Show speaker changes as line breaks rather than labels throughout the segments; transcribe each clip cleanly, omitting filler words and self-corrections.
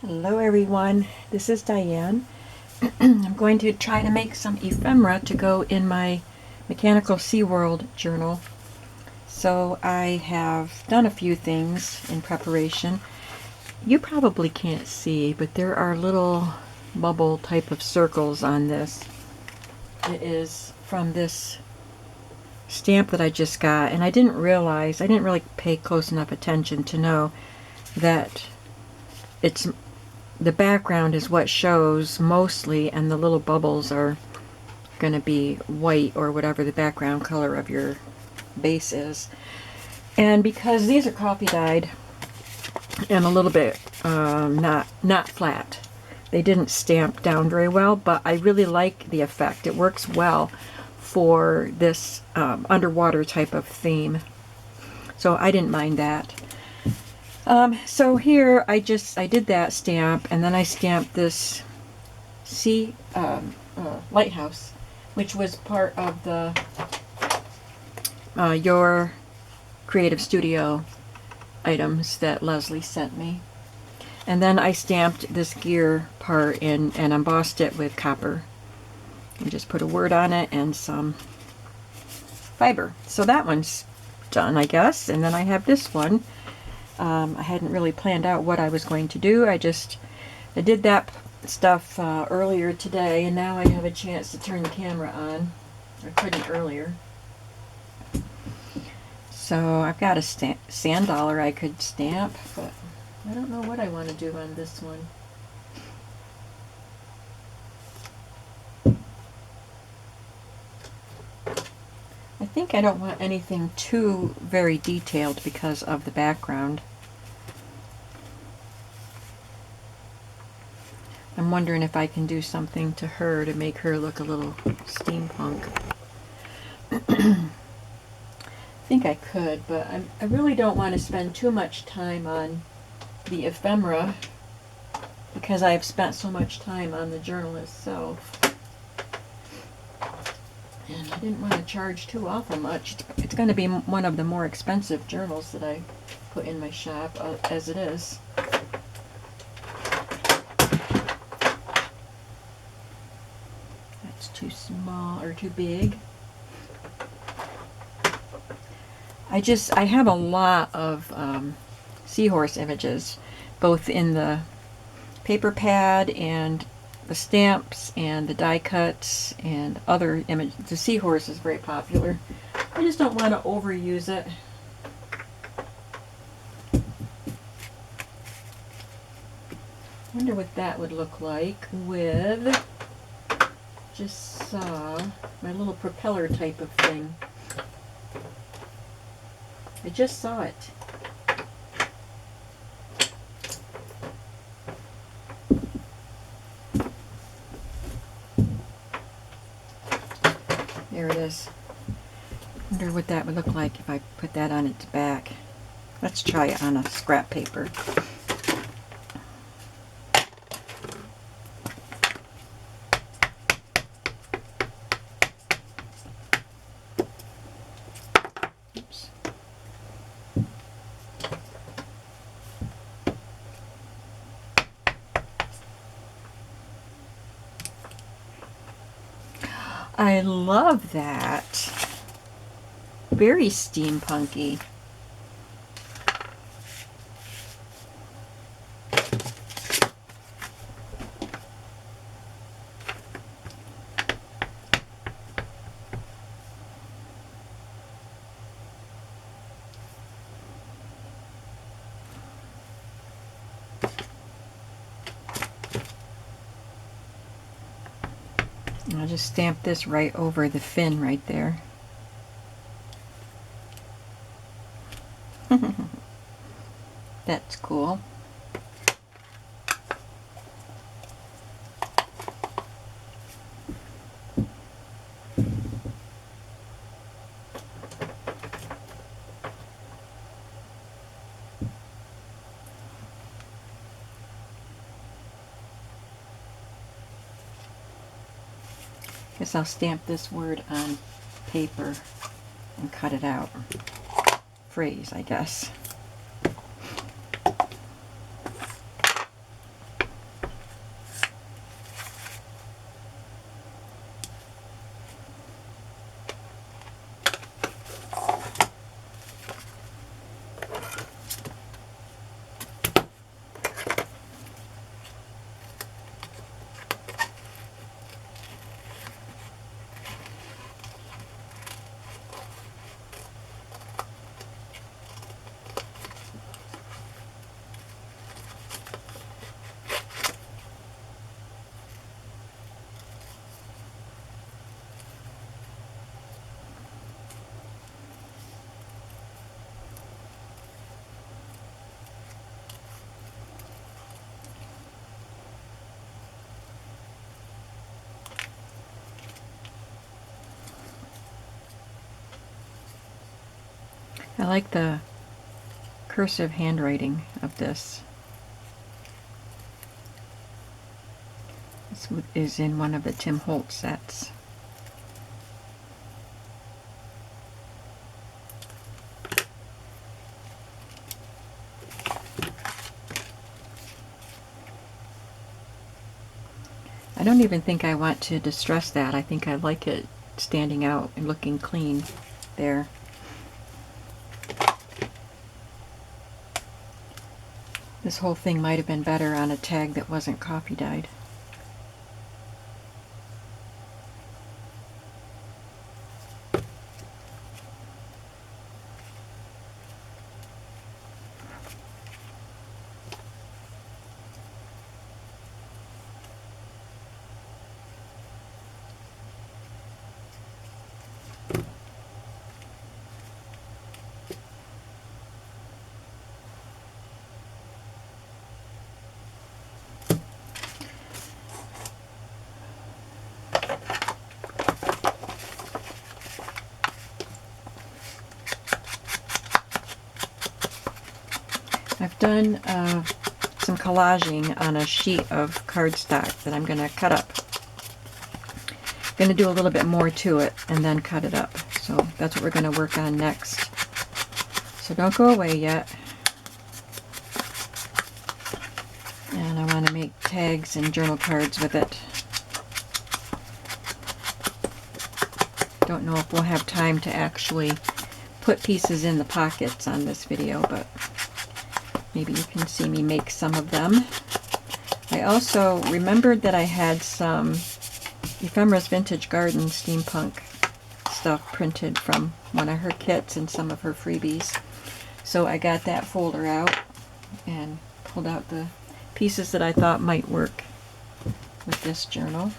Hello everyone, this is Diane. I'm going to try to make some ephemera to go in my Mechanical SeaWorld journal. So I have done a few things in preparation. You probably can't see, but there are little bubble type of circles on this. It is from this stamp that I just got, and I didn't really pay close enough attention to know that the background is what shows mostly, and the little bubbles are going to be white or whatever the background color of your base is. And because these are coffee dyed and a little bit not flat, they didn't stamp down very well, but I really like the effect. It works well for this underwater type of theme, so I didn't mind that. So here I did that stamp, and then I stamped this sea lighthouse, which was part of the your creative studio items that Leslie sent me. And then I stamped this gear part in and embossed it with copper. And just put a word on it and some fiber. So that one's done, I guess. And then I have this one. I hadn't really planned out what I was going to do. I did that stuff earlier today, and now I have a chance to turn the camera on. I couldn't earlier. So I've got a sand dollar I could stamp, but I don't know what I want to do on this one. I think I don't want anything too very detailed because of the background. I'm wondering if I can do something to her to make her look a little steampunk. I think I could, but I really don't want to spend too much time on the ephemera because I've spent so much time on the journal itself. And I didn't want to charge too awful much. It's going to be one of the more expensive journals that I put in my shop as it is. That's too small or too big. I have a lot of seahorse images, both in the paper pad and the stamps and the die cuts and other images. The seahorse is very popular. I just don't want to overuse it. I wonder what that would look like with, just saw my little propeller type of thing. I just saw it. There it is. Wonder what that would look like if I put that on its back. Let's try it on a scrap paper. Oops. I love that. Very steampunky. I'll just stamp this right over the fin right there. That's cool. Guess I'll stamp this word on paper and cut it out. Phrase, I guess. I like the cursive handwriting of this. This is in one of the Tim Holtz sets. I don't even think I want to distress that. I think I like it standing out and looking clean there. This whole thing might have been better on a tag that wasn't coffee dyed. I've done some collaging on a sheet of cardstock that I'm going to cut up. I'm going to do a little bit more to it and then cut it up. So that's what we're going to work on next. So don't go away yet. And I want to make tags and journal cards with it. Don't know if we'll have time to actually put pieces in the pockets on this video, but maybe you can see me make some of them. I also remembered that I had some Ephemera's Vintage Garden steampunk stuff printed from one of her kits and some of her freebies. So I got that folder out and pulled out the pieces that I thought might work with this journal.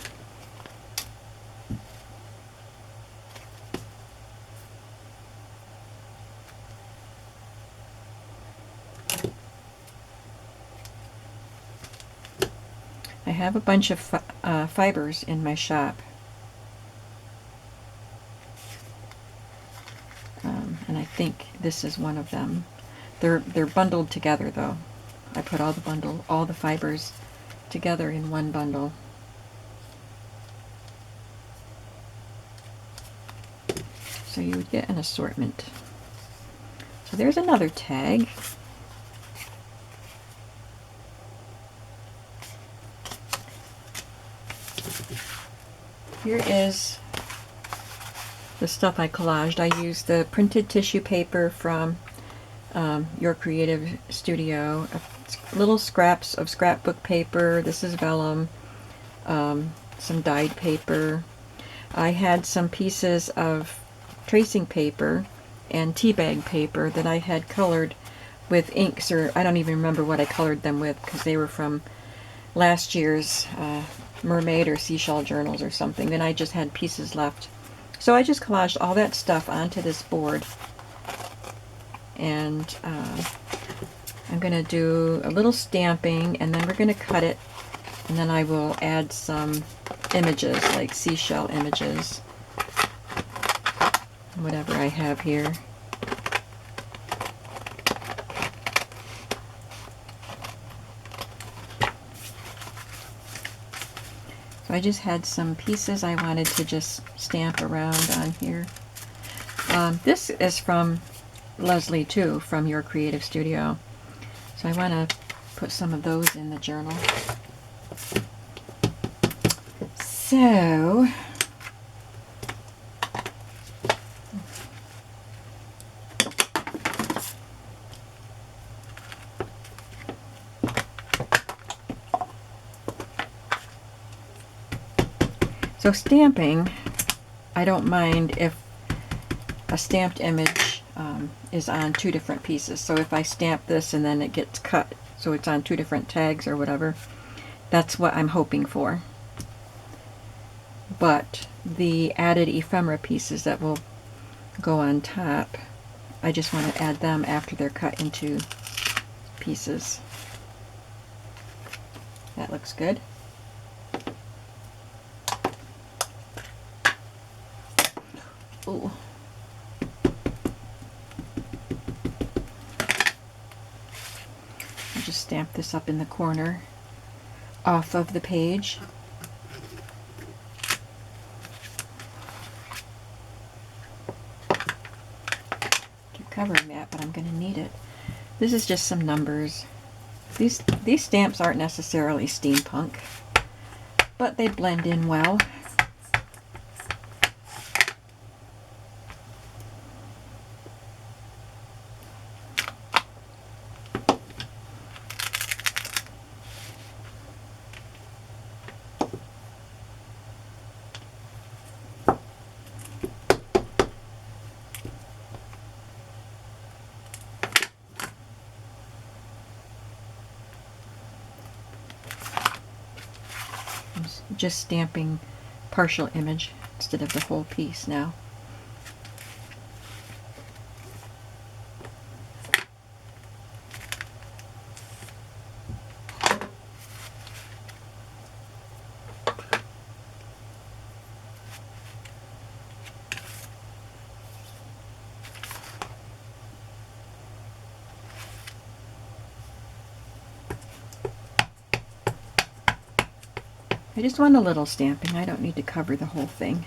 I have a bunch of fibers in my shop, and I think this is one of them. They're bundled together though. I put all the fibers together in one bundle. So you would get an assortment. So there's another tag. Here is the stuff I collaged. I used the printed tissue paper from Your Creative Studio, little scraps of scrapbook paper. This is vellum, some dyed paper. I had some pieces of tracing paper and tea bag paper that I had colored with inks, or I don't even remember what I colored them with because they were from last year's mermaid or seashell journals or something, and I just had pieces left. So I just collaged all that stuff onto this board, and I'm going to do a little stamping, and then we're going to cut it, and then I will add some images, like seashell images, whatever I have here. I just had some pieces I wanted to just stamp around on here. This is from Leslie too, from Your Creative Studio. So I want to put some of those in the journal. So stamping, I don't mind if a stamped image is on two different pieces. So if I stamp this and then it gets cut, so it's on two different tags or whatever, that's what I'm hoping for. But the added ephemera pieces that will go on top, I just want to add them after they're cut into pieces. That looks good. Ooh. stamps up in the corner off of the page. Keep covering that, but I'm going to need it. This is just some numbers. These stamps aren't necessarily steampunk, but they blend in well. I'm just stamping partial image instead of the whole piece now. I just want a little stamping. I don't need to cover the whole thing.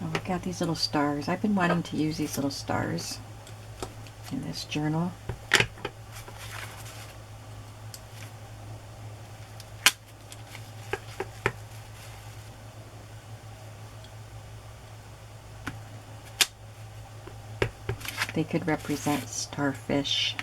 Oh, I got these little stars. I've been wanting to use these little stars in this journal. They could represent starfish.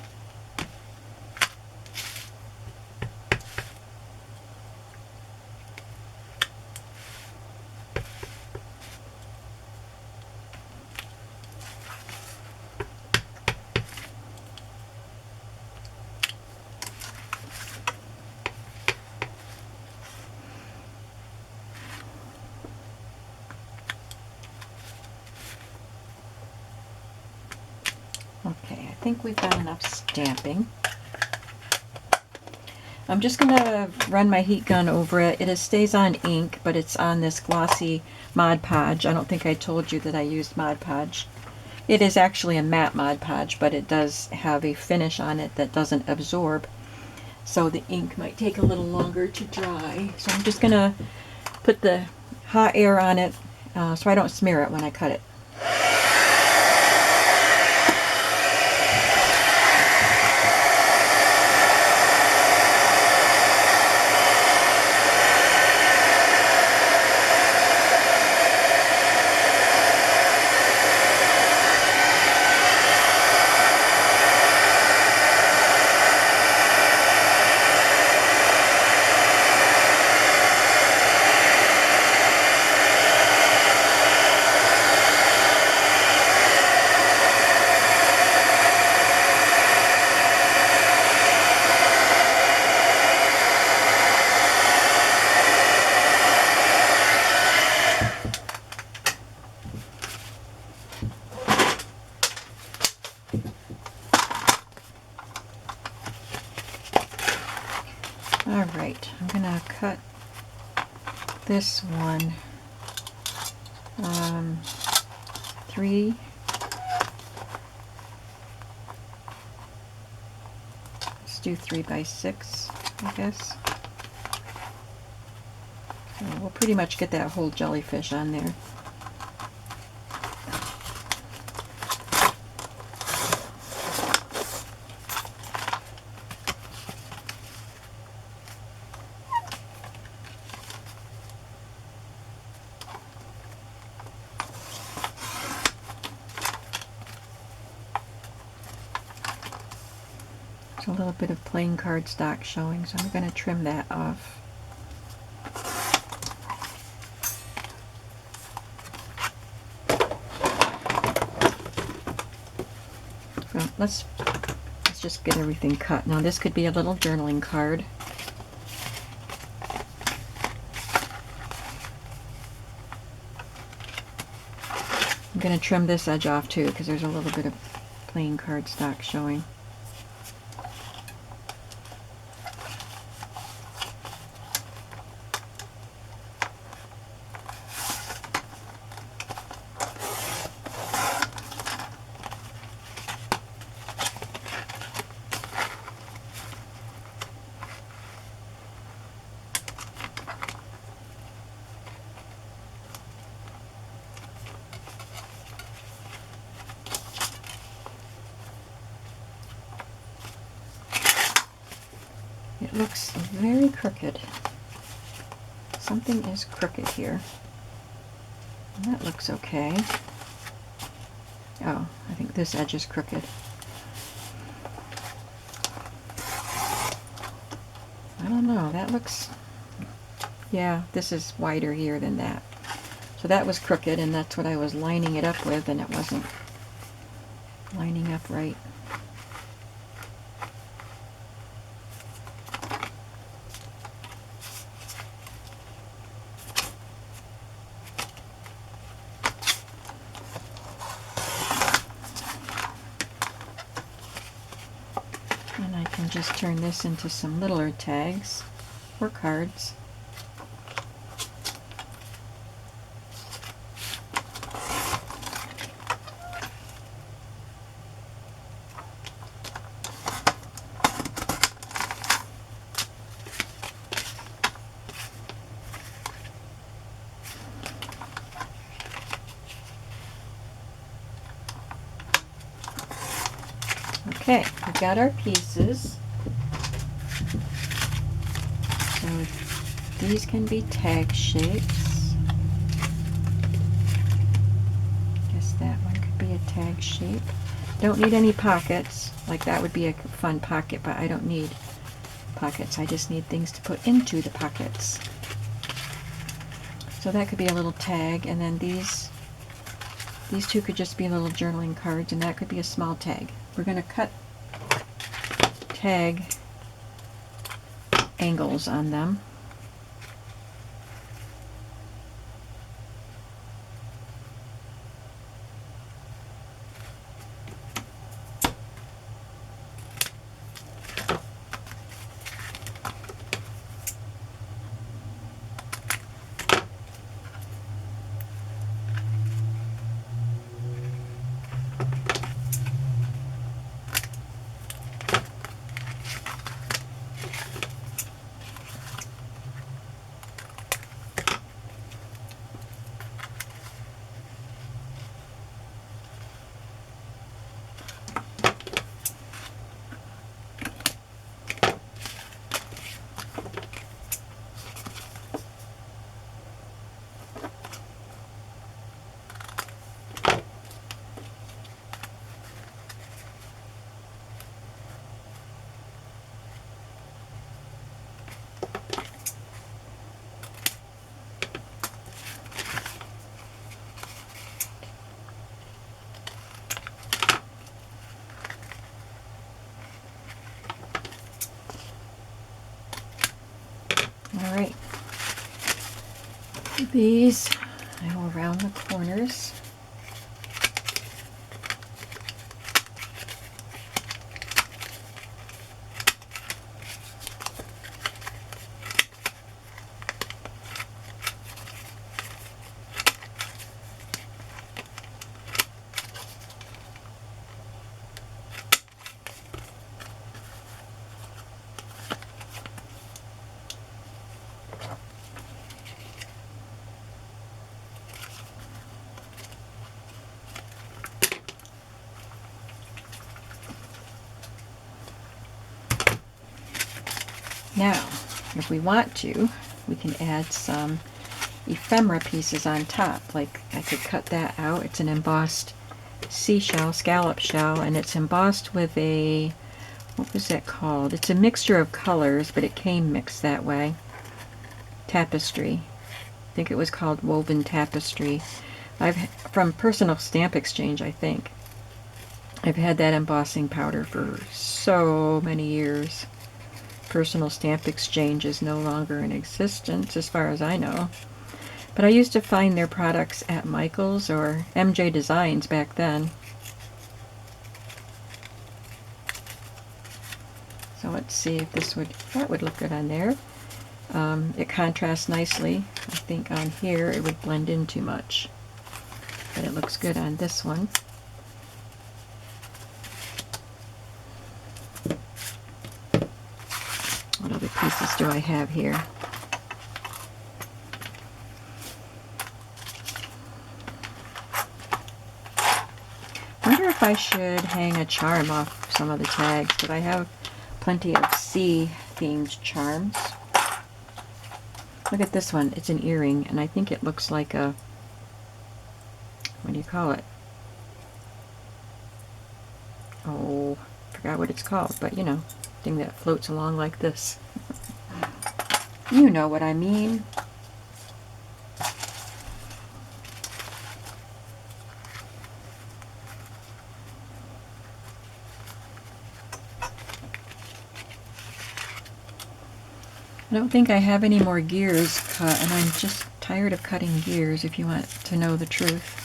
Okay, I think we've got enough stamping. I'm just going to run my heat gun over it. It stays on ink, but it's on this glossy Mod Podge. I don't think I told you that I used Mod Podge. It is actually a matte Mod Podge, but it does have a finish on it that doesn't absorb. So the ink might take a little longer to dry. So I'm just going to put the hot air on it so I don't smear it when I cut it. Alright, I'm going to cut this one 3. Let's do 3 by 6, I guess. So we'll pretty much get that whole jellyfish on there. A little bit of plain cardstock showing, so I'm going to trim that off. So let's just get everything cut. Now this could be a little journaling card. going to trim this edge off too because there's a little bit of plain cardstock showing. It looks very crooked. Something is crooked here. And that looks okay. Oh, I think this edge is crooked. I don't know, that looks... Yeah, this is wider here than that. So that was crooked, and that's what I was lining it up with, and it wasn't lining up right. And I can just turn this into some littler tags or cards. Okay, we've got our pieces. So these can be tag shapes. Guess that one could be a tag shape. Don't need any pockets. Like that would be a fun pocket, but I don't need pockets. I just need things to put into the pockets. So that could be a little tag, and then these two could just be little journaling cards, and that could be a small tag. We're going to cut tag angles on them. Alright, these I will round the corners. Now, if we want to, we can add some ephemera pieces on top. Like I could cut that out. It's an embossed seashell, scallop shell, and it's embossed with a, what was that called? It's a mixture of colors, but it came mixed that way. Tapestry. I think it was called woven tapestry. From Personal Stamp Exchange, I think. I've had that embossing powder for so many years. Personal Stamp Exchange is no longer in existence as far as I know. But I used to find their products at Michael's or MJ Designs back then. So let's see if that would look good on there. It contrasts nicely. I think on here it would blend in too much, but it looks good on this one. What other pieces do I have here? I wonder if I should hang a charm off some of the tags, because I have plenty of sea-themed charms. Look at this one. It's an earring, and I think it looks like a, what do you call it? Oh, forgot what it's called, but you know, thing that floats along like this. You know what I mean. I don't think I have any more gears cut, and I'm just tired of cutting gears, if you want to know the truth.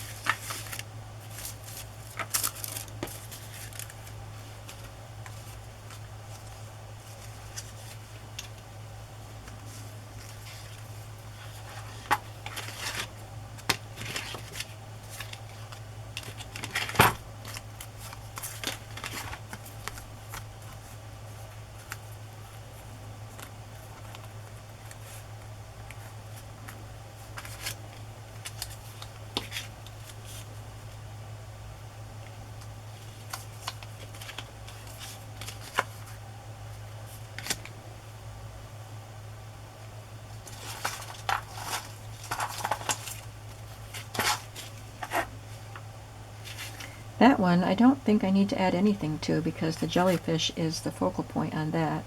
That one, I don't think I need to add anything to, because the jellyfish is the focal point on that.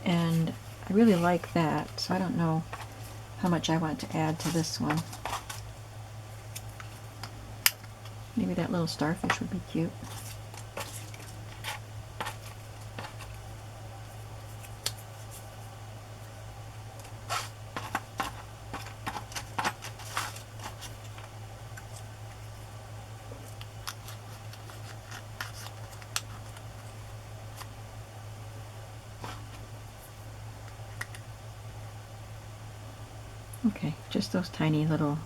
And I really like that, so I don't know how much I want to add to this one. Maybe that little starfish would be cute. Okay, just those tiny little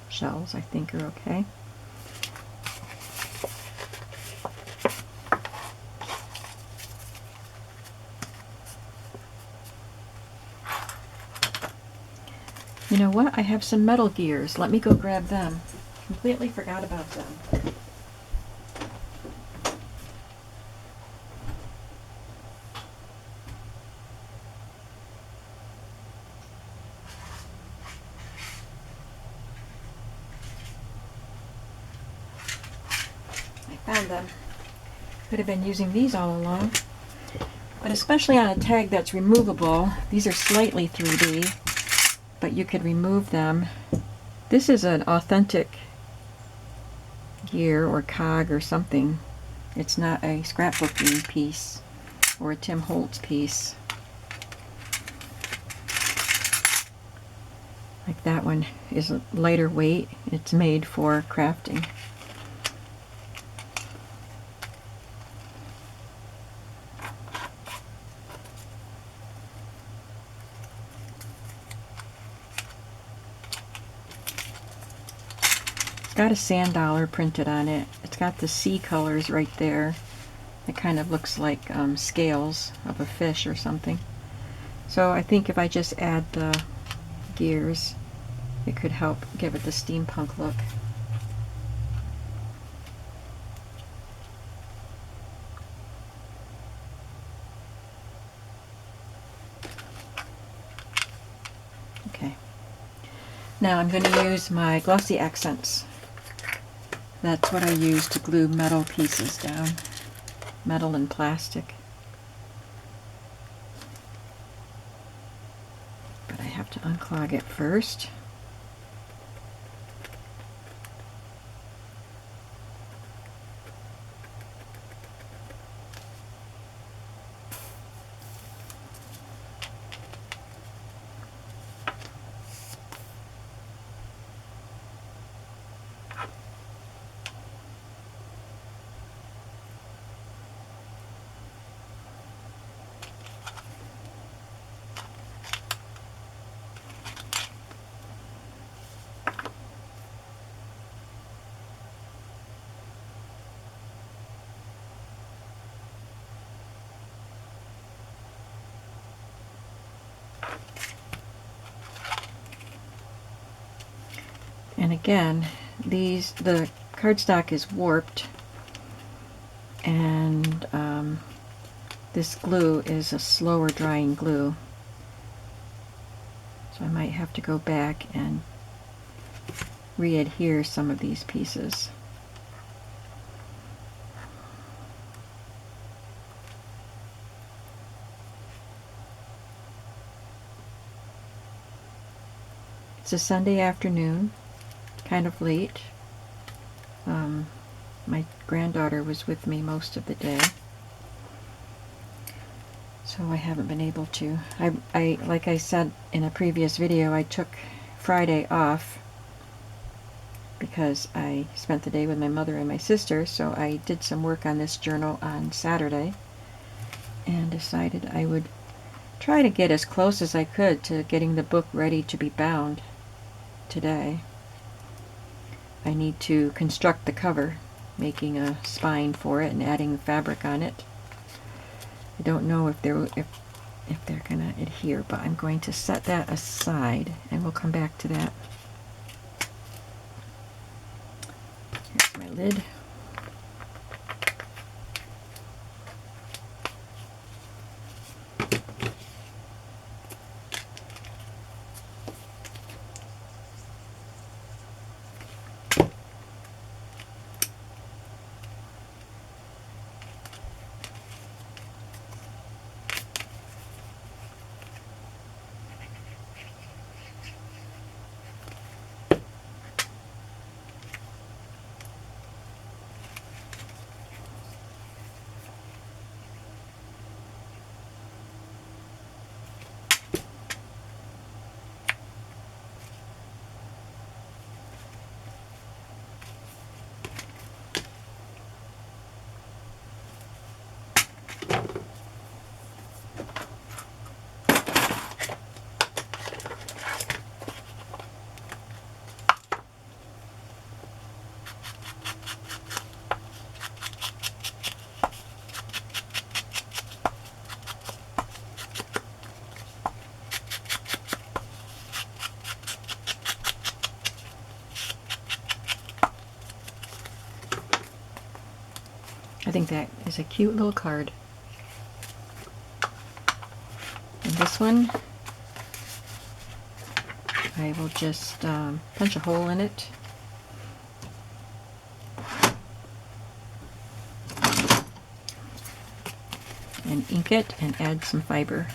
shells I think are okay. You know what? I have some metal gears. Let me go grab them. Completely forgot about them. Found them. Could have been using these all along. But especially on a tag that's removable, these are slightly 3D, but you could remove them. This is an authentic gear or cog or something. It's not a scrapbooking piece or a Tim Holtz piece. Like that one is a lighter weight. It's made for crafting. It's got a sand dollar printed on it. It's got the sea colors right there. It kind of looks like scales of a fish or something. So I think if I just add the gears, it could help give it the steampunk look. Okay. Now I'm going to use my glossy accents. That's what I use to glue metal pieces down. Metal and plastic. But I have to unclog it first. And again, the cardstock is warped, and this glue is a slower drying glue. So I might have to go back and re-adhere some of these pieces. It's a Sunday afternoon, kind of late. My granddaughter was with me most of the day, so I haven't been able to. I like I said in a previous video, I took Friday off because I spent the day with my mother and my sister, so I did some work on this journal on Saturday and decided I would try to get as close as I could to getting the book ready to be bound today. I need to construct the cover, making a spine for it and adding the fabric on it. I don't know if they're gonna adhere, but I'm going to set that aside and we'll come back to that. Here's my lid. I think that is a cute little card. And this one, I will just punch a hole in it. And ink it and add some fiber.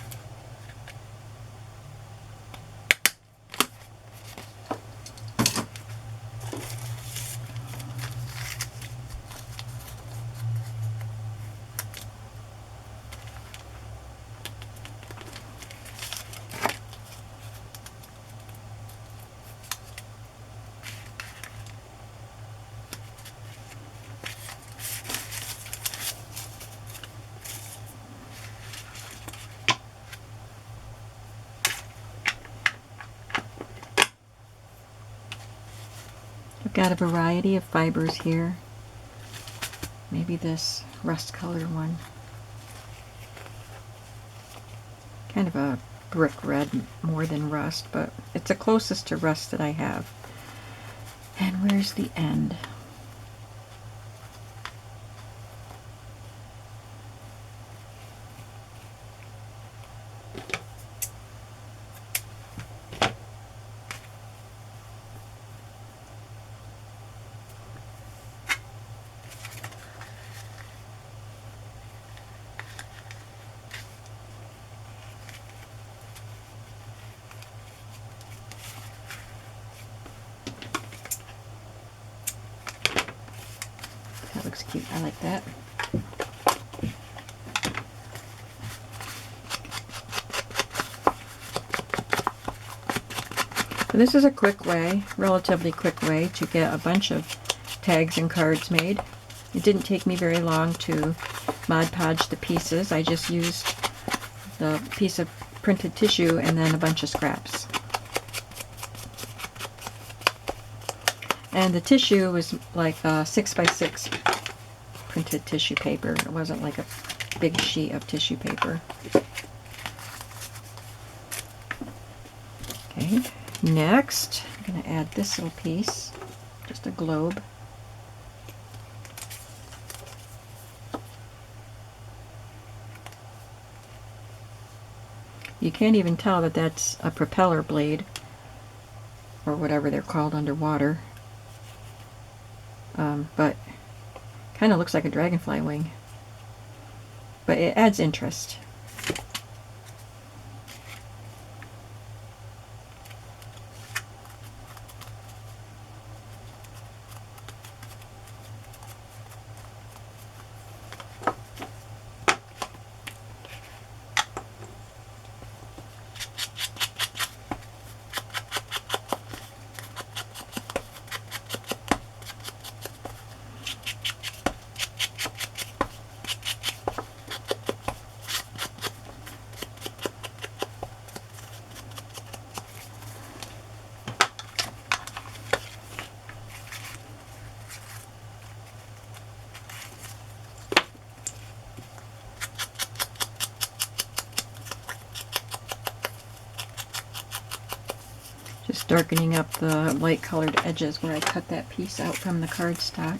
I've got a variety of fibers here. Maybe this rust colored one. Kind of a brick red more than rust, but it's the closest to rust that I have. And where's the end? That looks cute. I like that. So this is a quick way, relatively quick way, to get a bunch of tags and cards made. It didn't take me very long to Mod Podge the pieces. I just used the piece of printed tissue and then a bunch of scraps. And the tissue was like a 6x6 printed tissue paper. It wasn't like a big sheet of tissue paper. Okay, next, I'm going to add this little piece, just a globe. You can't even tell that that's a propeller blade, or whatever they're called underwater. But kind of looks like a dragonfly wing. But it adds interest. Just darkening up the light colored edges where I cut that piece out from the cardstock.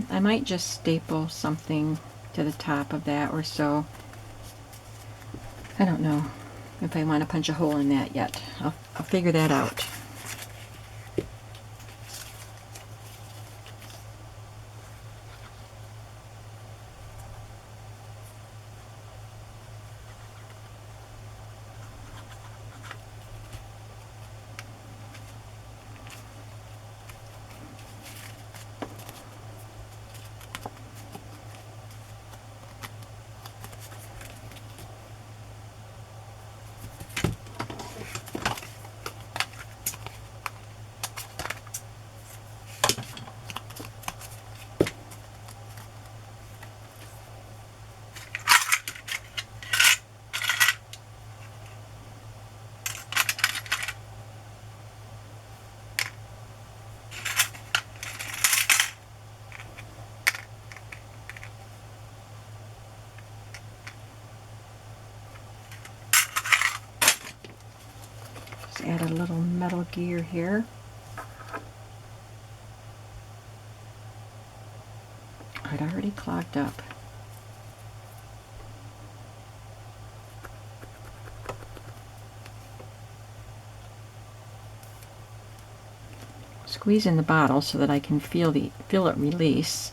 I might just staple something to the top of that or so. I don't know if I want to punch a hole in that yet. I'll figure that out. Add a little metal gear here. I'd already clogged up. Squeeze in the bottle so that I can feel it release.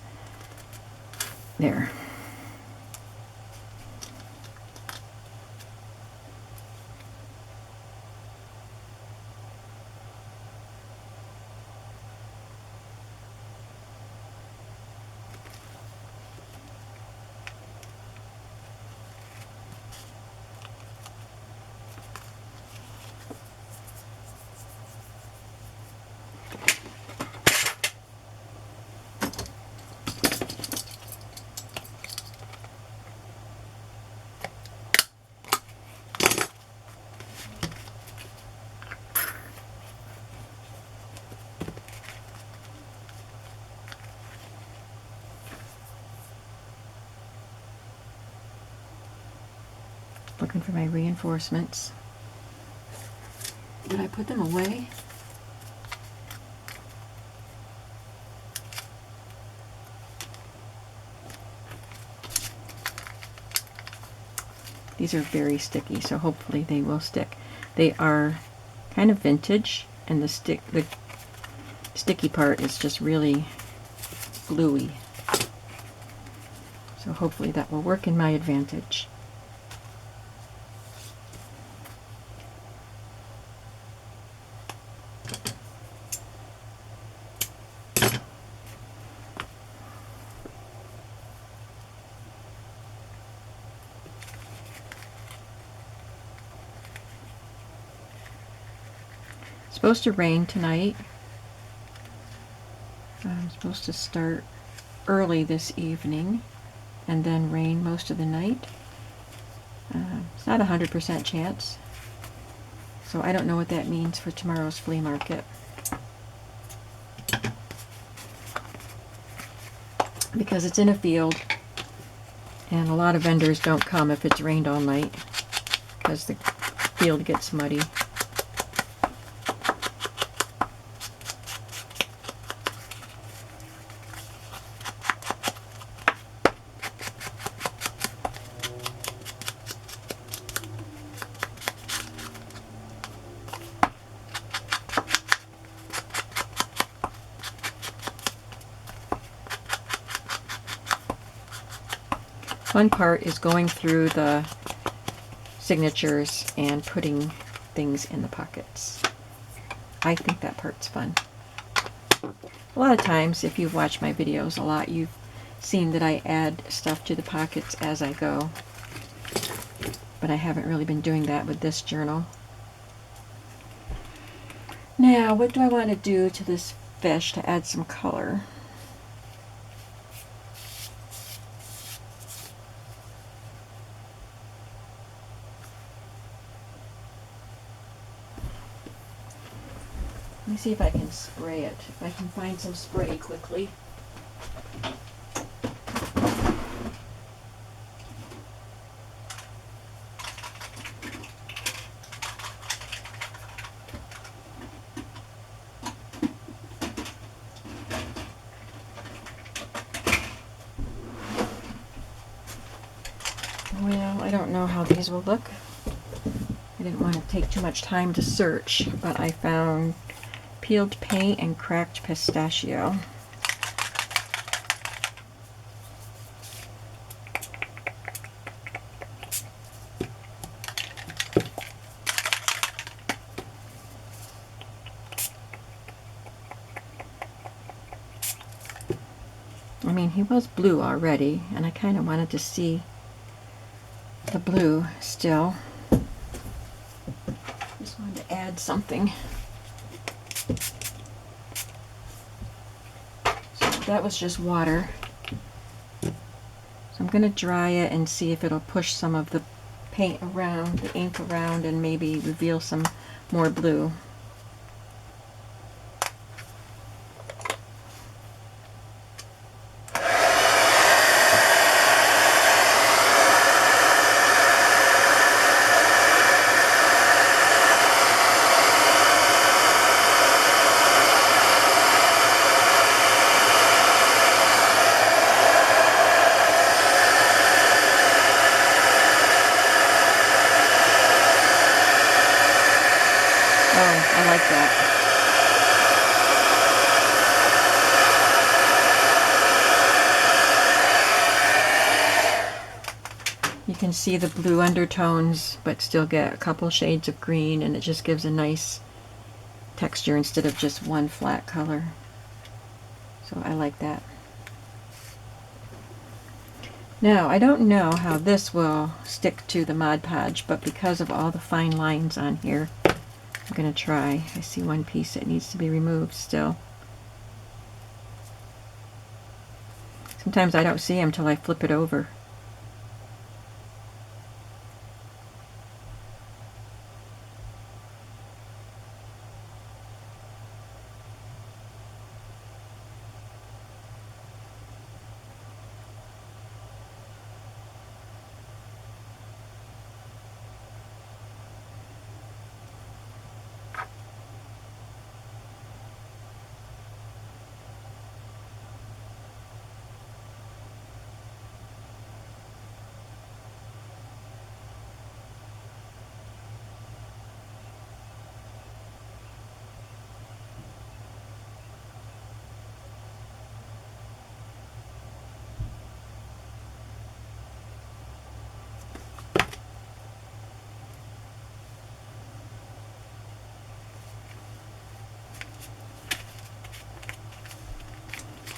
There. Looking for my reinforcements. Did I put them away? These are very sticky, so hopefully they will stick. They are kind of vintage, and the sticky part is just really gluey. So hopefully that will work in my advantage. It's supposed to rain tonight. I'm supposed to start early this evening and then rain most of the night. It's not a 100% chance. So I don't know what that means for tomorrow's flea market. Because it's in a field, and a lot of vendors don't come if it's rained all night because the field gets muddy. Fun part is going through the signatures and putting things in the pockets. I think that part's fun. A lot of times, if you've watched my videos a lot, you've seen that I add stuff to the pockets as I go. But I haven't really been doing that with this journal. Now, what do I want to do to this fish to add some color? Let me see if I can spray it. If I can find some spray quickly. Well, I don't know how these will look. I didn't want to take too much time to search, but I found peeled paint and cracked pistachio. I mean, he was blue already, and I kind of wanted to see the blue still. Just wanted to add something. So that was just water. So I'm going to dry it and see if it'll push some of the paint around, the ink around, and maybe reveal some more blue. I like that. You can see the blue undertones, but still get a couple shades of green, and it just gives a nice texture instead of just one flat color. So I like that. Now, I don't know how this will stick to the Mod Podge, but because of all the fine lines on here, I'm going to try. I see one piece that needs to be removed still. Sometimes I don't see them till I flip it over.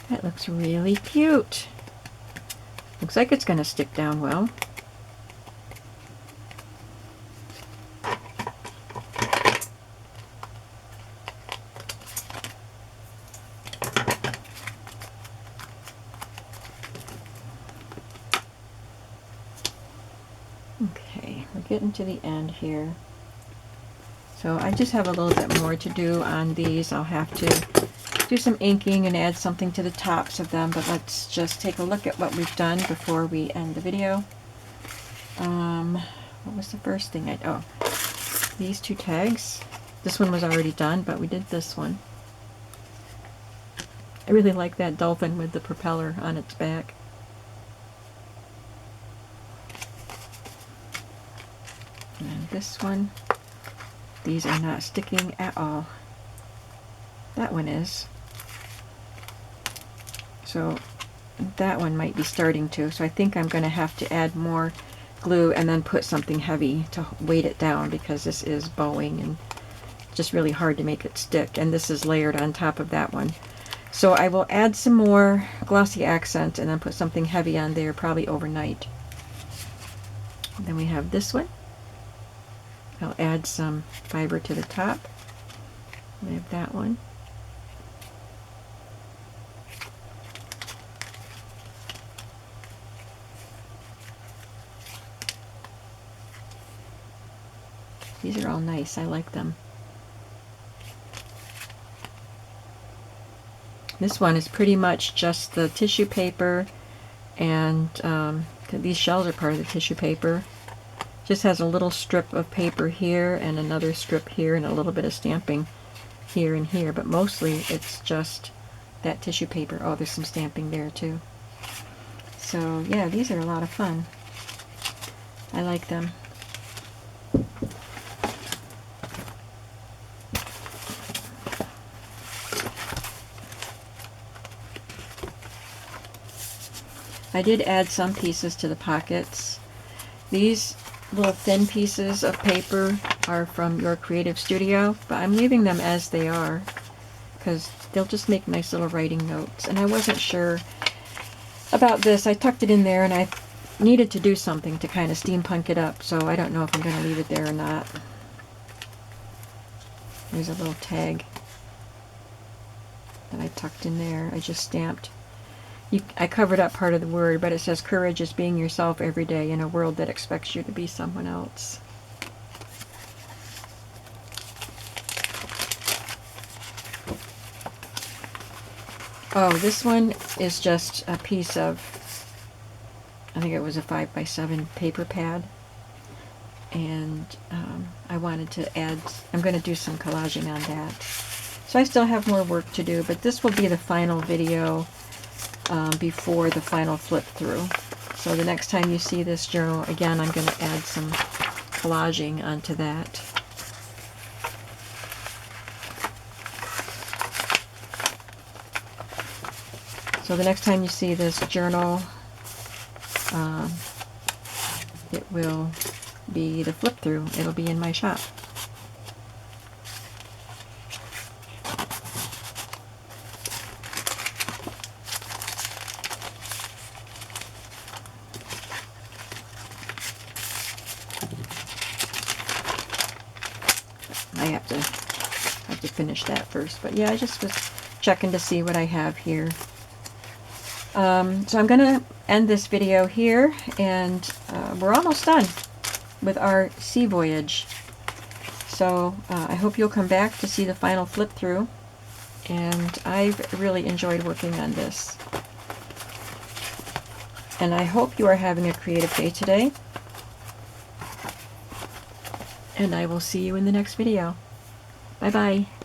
That looks really cute. Looks like it's going to stick down well. getting to the end here. So I just have a little bit more to do on these. I'll have to do some inking and add something to the tops of them, but let's just take a look at what we've done before we end the video. What was the first thing oh, these two tags. This one was already done, but we did this one. I really like that dolphin with the propeller on its back. And this one, these are not sticking at all. That one is. So that one might be starting to. So I think I'm going to have to add more glue and then put something heavy to weight it down, because this is bowing and just really hard to make it stick. And this is layered on top of that one. So I will add some more glossy accent and then put something heavy on there, probably overnight. And then we have this one. I'll add some fiber to the top. We have that one. These are all nice. I like them. This one is pretty much just the tissue paper, and these shells are part of the tissue paper. Just has a little strip of paper here and another strip here and a little bit of stamping here and here, but mostly it's just that tissue paper. Oh, there's some stamping there too. So yeah, these are a lot of fun. I like them. I did add some pieces to the pockets. These little thin pieces of paper are from Your Creative Studio, but I'm leaving them as they are because they'll just make nice little writing notes. And I wasn't sure about this. I tucked it in there and I needed to do something to kind of steampunk it up, so I don't know if I'm going to leave it there or not. There's a little tag that I tucked in there. I just stamped. I covered up part of the word, but it says courage is being yourself every day in a world that expects you to be someone else. Oh, this one is just a piece of, I think it was a 5x7 paper pad, and I wanted to add, I'm going to do some collaging on that. So I still have more work to do, but this will be the final video before the final flip through. So the next time you see this journal, again, I'm going to add some collaging onto that. So the next time you see this journal, it will be the flip through. It'll be in my shop. I have to finish that first, but yeah, I just was checking to see what I have here. So I'm going to end this video here, and we're almost done with our sea voyage. So I hope you'll come back to see the final flip through, and I've really enjoyed working on this. And I hope you are having a creative day today. And I will see you in the next video. Bye-bye.